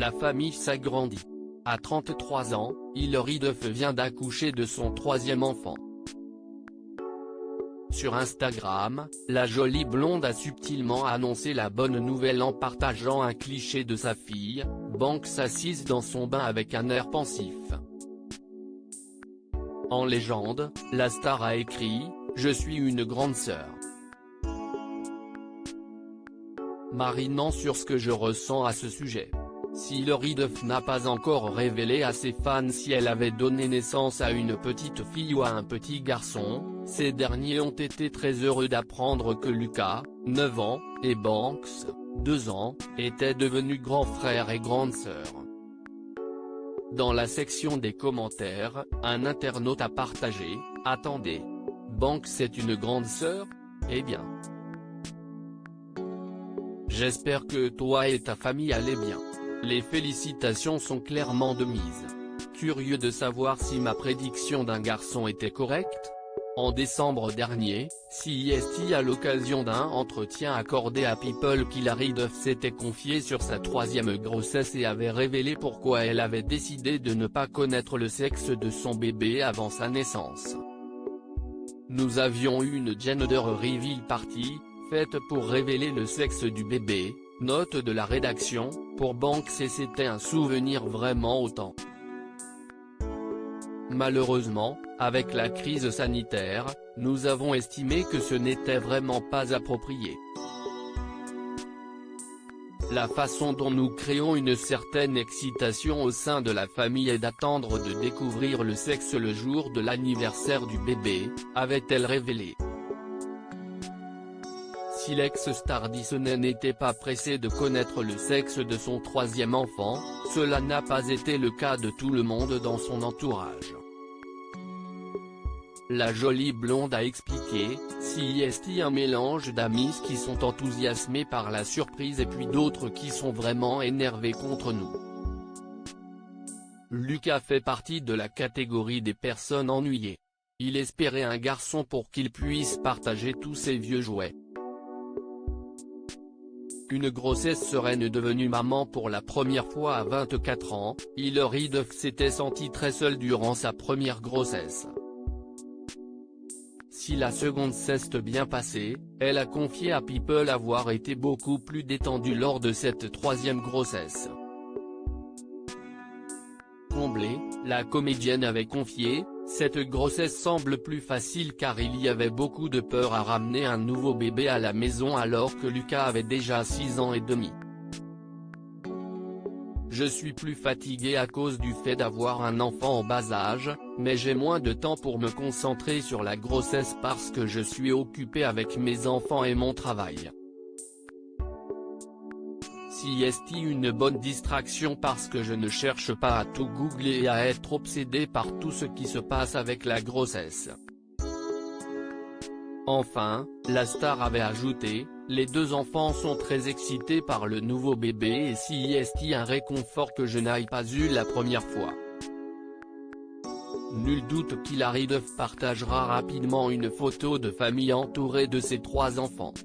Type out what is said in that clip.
La famille s'agrandit. À 33 ans, Hilary Duff vient d'accoucher de son troisième enfant. Sur Instagram, la jolie blonde a subtilement annoncé la bonne nouvelle en partageant un cliché de sa fille, Banks assise dans son bain avec un air pensif. En légende, la star a écrit « Je suis une grande sœur ». Marinant sur ce que je ressens à ce sujet. Si Hilary Duff n'a pas encore révélé à ses fans si elle avait donné naissance à une petite fille ou à un petit garçon, ces derniers ont été très heureux d'apprendre que Lucas, 9 ans, et Banks, 2 ans, étaient devenus grands frères et grandes sœurs. Dans la section des commentaires, un internaute a partagé « Attendez. Banks est une grande sœur? Eh bien. J'espère que toi et ta famille allez bien. Les félicitations sont clairement de mise. Curieux de savoir si ma prédiction d'un garçon était correcte? En décembre dernier, CEST à l'occasion d'un entretien accordé à People qu'Hilary Duff s'était confiée sur sa troisième grossesse et avait révélé pourquoi elle avait décidé de ne pas connaître le sexe de son bébé avant sa naissance. Nous avions eu une gender reveal party, faite pour révéler le sexe du bébé, note de la rédaction, pour Banks et c'était un souvenir vraiment autant. Malheureusement, avec la crise sanitaire, nous avons estimé que ce n'était vraiment pas approprié. La façon dont nous créons une certaine excitation au sein de la famille est d'attendre de découvrir le sexe le jour de l'anniversaire du bébé, avait-elle révélé. Si l'ex-star Disney n'était pas pressée de connaître le sexe de son troisième enfant, cela n'a pas été le cas de tout le monde dans son entourage. La jolie blonde a expliqué, CEST un mélange d'amis qui sont enthousiasmés par la surprise et puis d'autres qui sont vraiment énervés contre nous. Lucas fait partie de la catégorie des personnes ennuyées. Il espérait un garçon pour qu'il puisse partager tous ses vieux jouets. Une grossesse sereine devenue maman pour la première fois à 24 ans, Hilary Duff s'était sentie très seule durant sa première grossesse. Si la seconde s'est bien passée, elle a confié à People avoir été beaucoup plus détendue lors de cette troisième grossesse. Comblée, la comédienne avait confié « Cette grossesse semble plus facile car il y avait beaucoup de peur à ramener un nouveau bébé à la maison alors que Lucas avait déjà 6 ans et demi. Je suis plus fatiguée à cause du fait d'avoir un enfant en bas âge, mais j'ai moins de temps pour me concentrer sur la grossesse parce que je suis occupée avec mes enfants et mon travail. CEST une bonne distraction parce que je ne cherche pas à tout googler et à être obsédée par tout ce qui se passe avec la grossesse. » Enfin, la star avait ajouté, « Les deux enfants sont très excités par le nouveau bébé et CEST un réconfort que je n'ai pas eu la première fois. » Nul doute qu'Hilary Duff partagera rapidement une photo de famille entourée de ses 3 enfants.